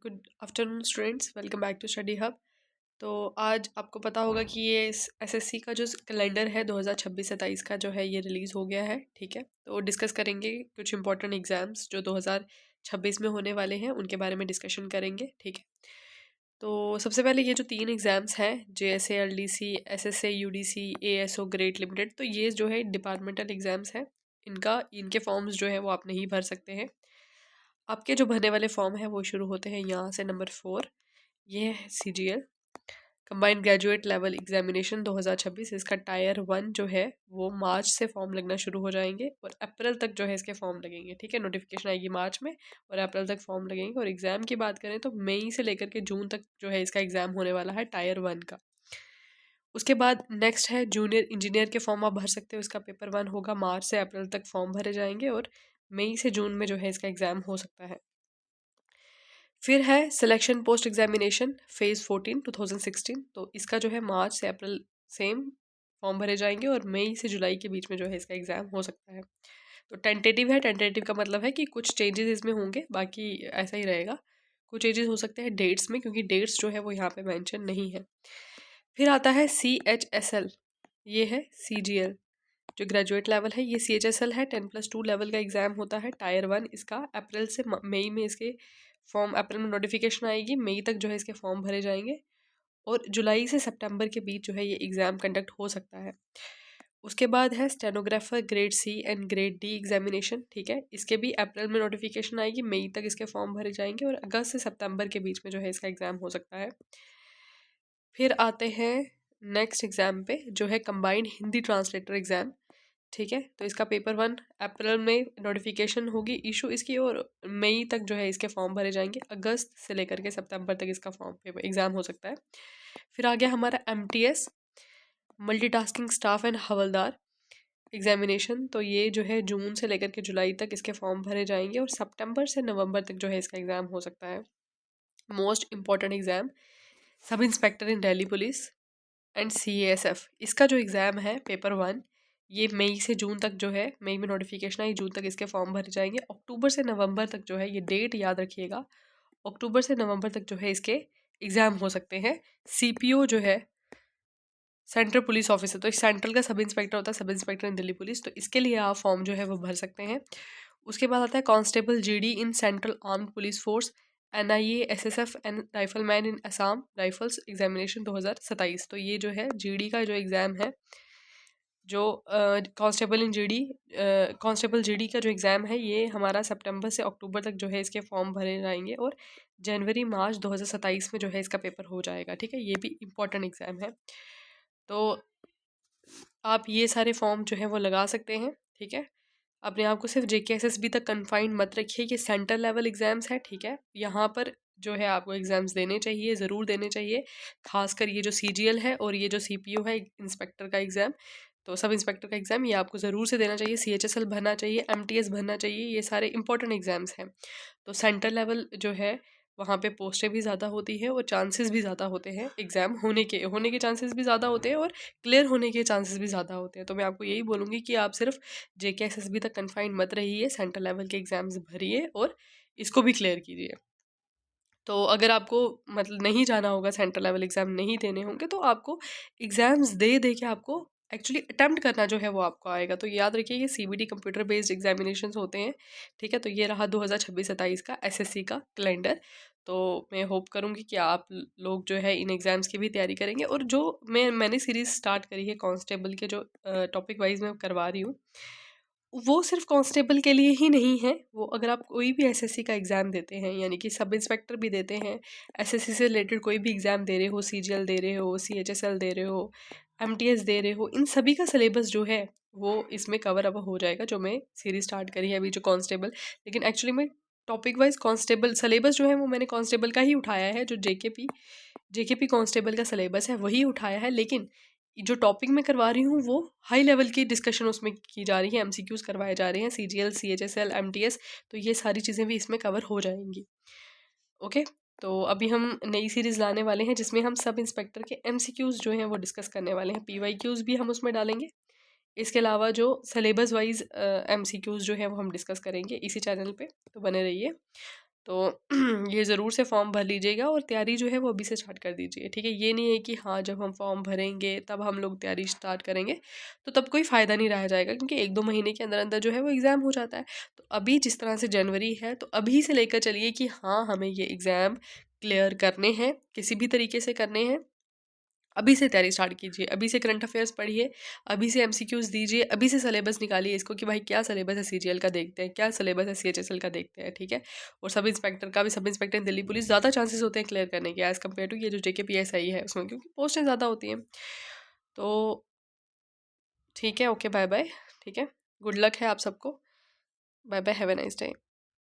Good afternoon students, welcome back to Study Hub. तो आज आपको पता होगा कि ये एसएससी का जो कैलेंडर है 2026-27 का जो है ये रिलीज़ हो गया है। ठीक है, तो डिस्कस करेंगे कुछ इंपॉर्टेंट एग्ज़ाम्स जो 2026 में होने वाले हैं, उनके बारे में डिस्कशन करेंगे। ठीक है, तो सबसे पहले ये जो 3 एग्ज़ाम्स हैं, JSA, LDC, SSA, UDC, ASO grade limited, तो ये जो है डिपार्टमेंटल एग्ज़ाम्स हैं। इनके फॉर्म्स जो है वो आप नहीं भर सकते हैं। आपके जो भरने वाले फॉर्म है वो शुरू होते हैं यहाँ से, नंबर 4। ये है CGL, combined graduate level examination 2026। इसका टायर 1 जो है वो मार्च से फॉर्म लगना शुरू हो जाएंगे और अप्रैल तक जो है इसके फॉर्म लगेंगे। ठीक है, नोटिफिकेशन आएगी मार्च में और अप्रैल तक फॉर्म लगेंगे। और एग्ज़ाम की बात करें तो मई से लेकर के जून तक जो है इसका एग्ज़ाम होने वाला है टायर 1 का। उसके बाद नेक्स्ट है जूनियर इंजीनियर के फॉर्म आप भर सकते हो। इसका पेपर 1 होगा, मार्च से अप्रैल तक फॉर्म भरे जाएंगे और मई से जून में जो है इसका एग्ज़ाम हो सकता है। फिर है सिलेक्शन पोस्ट एग्जामिनेशन फेज़ 14 2016। तो इसका जो है मार्च से अप्रैल सेम फॉर्म भरे जाएंगे और मई से जुलाई के बीच में जो है इसका एग्ज़ाम हो सकता है। तो टेंटेटिव है, टेंटेटिव का मतलब है कि कुछ चेंजेस इसमें होंगे, बाकी ऐसा ही रहेगा। कुछ चेंजेस हो सकते हैं डेट्स में, क्योंकि डेट्स जो है वो यहाँ पे मेंशन नहीं है। फिर आता है CHSL, ये है CGL जो ग्रेजुएट लेवल है। ये CHSL है, 10+2 लेवल का एग्ज़ाम होता है, टायर 1 इसका। अप्रैल से मई में इसके फॉर्म, अप्रैल में नोटिफिकेशन आएगी, मई तक जो है इसके फॉर्म भरे जाएंगे और जुलाई से सितंबर के बीच जो है ये एग्ज़ाम कंडक्ट हो सकता है। उसके बाद है stenographer grade C and grade D examination. ठीक है, इसके भी अप्रैल में नोटिफिकेशन आएगी, मई तक इसके फॉर्म भरे जाएंगे और अगस्त से सितंबर के बीच में जो है इसका एग्ज़ाम हो सकता है। फिर आते हैं नेक्स्ट एग्ज़ाम पे, जो है कंबाइंड हिंदी ट्रांसलेटर एग्ज़ाम। ठीक है, तो इसका पेपर 1 अप्रैल में नोटिफिकेशन होगी इशू इसकी और मई तक जो है इसके फॉर्म भरे जाएंगे, अगस्त से लेकर के सितंबर तक इसका फॉर्म पेपर एग्ज़ाम हो सकता है। फिर आ गया हमारा MTS multitasking staff and havildar examination. तो ये जो है जून से लेकर के जुलाई तक इसके फॉर्म भरे जाएंगे और सितंबर से नवंबर तक जो है इसका एग्ज़ाम हो सकता है। Most important exam sub inspector in Delhi police and CASF, इसका जो एग्ज़ाम है पेपर 1, ये मई से जून तक जो है, मई में नोटिफिकेशन आई, जून तक इसके फॉर्म भरे जाएंगे। अक्टूबर से नवंबर तक जो है, ये डेट याद रखिएगा, अक्टूबर से नवंबर तक जो है इसके एग्ज़ाम हो सकते हैं। CPO जो है सेंट्रल पुलिस ऑफिसर, तो सेंट्रल का सब इंस्पेक्टर होता है, सब इंस्पेक्टर इन दिल्ली पुलिस, तो इसके लिए आप फॉर्म जो है वो भर सकते हैं। उसके बाद आता है constable GD in central armed police force, NIA SSF and rifleman in Assam rifles examination 2027। तो ये जो है GD का जो एग्ज़ाम है, जो कांस्टेबल GD का जो एग्ज़ाम है, ये हमारा सितंबर से अक्टूबर तक जो है इसके फॉर्म भरे जाएंगे और जनवरी मार्च 2027 में जो है इसका पेपर हो जाएगा। ठीक है, ये भी इम्पॉर्टेंट एग्ज़ाम है, तो आप ये सारे फॉर्म जो है वो लगा सकते हैं। ठीक है, अपने आप को सिर्फ JKSSB तक कन्फाइंड मत रखिए, ये सेंटर लेवल एग्ज़ाम्स है। ठीक है, यहाँ पर जो है आपको एग्ज़ाम्स देने चाहिए, ज़रूर देने चाहिए, खासकर ये जो CGL है और ये जो CPO है इंस्पेक्टर का एग्ज़ाम, तो सब इंस्पेक्टर का एग्ज़ाम ये आपको ज़रूर से देना चाहिए। CHSL भरना चाहिए, MTS भरना चाहिए, ये सारे इंपॉर्टेंट एग्ज़ाम्स हैं। तो सेंटर लेवल जो है वहाँ पे पोस्टें भी ज़्यादा होती हैं और चांसेस भी ज़्यादा होते हैं, एग्ज़ाम होने के चांसेस भी ज़्यादा होते हैं और क्लियर होने के चांसेस भी ज़्यादा होते हैं। तो मैं आपको यही बोलूँगी कि आप सिर्फ JKSSB तक कन्फाइंड मत रहिए, सेंटर लेवल के एग्ज़ाम्स भरिए और इसको भी क्लियर कीजिए। तो अगर आपको मतलब नहीं जाना होगा, सेंटर लेवल एग्ज़ाम नहीं देने होंगे, तो आपको एग्ज़ाम्स दे दे के आपको एक्चुअली अटेम्प्ट करना जो है वो आपको आएगा। तो याद रखिए ये CBT कंप्यूटर बेस्ड एग्जामिनेशंस होते हैं। ठीक है, तो ये रहा 2026-27 का SSC का कैलेंडर। तो मैं होप करूँगी कि आप लोग जो है इन एग्ज़ाम्स की भी तैयारी करेंगे और जो मैंने सीरीज़ स्टार्ट करी है कांस्टेबल के, जो टॉपिक वाइज मैं करवा रही हूँ, वो सिर्फ कांस्टेबल के लिए ही नहीं है। वो अगर आप कोई भी SSC का एग्ज़ाम देते हैं, यानी कि सब इंस्पेक्टर भी देते हैं, SSC से रिलेटेड कोई भी एग्ज़ाम दे रहे हो, CGL दे रहे हो, CHSL दे रहे हो, MTS दे रहे हो, इन सभी का सिलेबस जो है वो इसमें कवर अप हो जाएगा, जो मैं सीरीज स्टार्ट करी है अभी, जो कांस्टेबल। लेकिन एक्चुअली में टॉपिक वाइज कांस्टेबल सिलेबस जो है वो मैंने कांस्टेबल का ही उठाया है, जो JKP कांस्टेबल का सिलेबस है वही उठाया है। लेकिन जो टॉपिक मैं करवा रही हूँ वो हाई लेवल की डिस्कशन उसमें की जा रही है, MCQs करवाए जा रहे हैं, CGL CHSL MTS, तो ये सारी चीज़ें भी इसमें कवर हो जाएंगी। ओके, तो अभी हम नई सीरीज़ लाने वाले हैं जिसमें हम सब इंस्पेक्टर के MCQs जो हैं वो डिस्कस करने वाले हैं, PYQs भी हम उसमें डालेंगे। इसके अलावा जो सिलेबस वाइज MCQs जो है वो हम डिस्कस करेंगे इसी चैनल पे, तो बने रहिए। तो ये ज़रूर से फॉर्म भर लीजिएगा और तैयारी जो है वो अभी से स्टार्ट कर दीजिए, ठीक है। ये नहीं है कि हाँ जब हम फॉर्म भरेंगे तब हम लोग तैयारी स्टार्ट करेंगे, तो तब कोई फ़ायदा नहीं रह जाएगा, क्योंकि 1-2 महीने के अंदर अंदर जो है वो एग्ज़ाम हो जाता है। तो अभी जिस तरह से जनवरी है, तो अभी से लेकर चलिए कि हाँ हमें ये एग्ज़ाम क्लियर करने हैं, किसी भी तरीके से करने हैं। अभी से तैयारी स्टार्ट कीजिए, अभी से करंट अफेयर्स पढ़िए, अभी से एमसीक्यूज़ दीजिए, अभी से सिलेबस निकालिए इसको कि भाई क्या सिलेबस है सीजीएल का देखते हैं, क्या सिलेबस है सीएचएसएल का देखते हैं, ठीक है। और सब इंस्पेक्टर का भी, सब इंस्पेक्टर दिल्ली पुलिस ज़्यादा चांसेस होते हैं क्लियर करने के एज़ कम्पेयर टू ये जो जेकेपीएसआई है उसमें, क्योंकि पोस्टें ज़्यादा होती हैं। तो ठीक है, ओके, बाय बाय, ठीक है। गुड लक है आप सबको। Bye bye, have a nice day.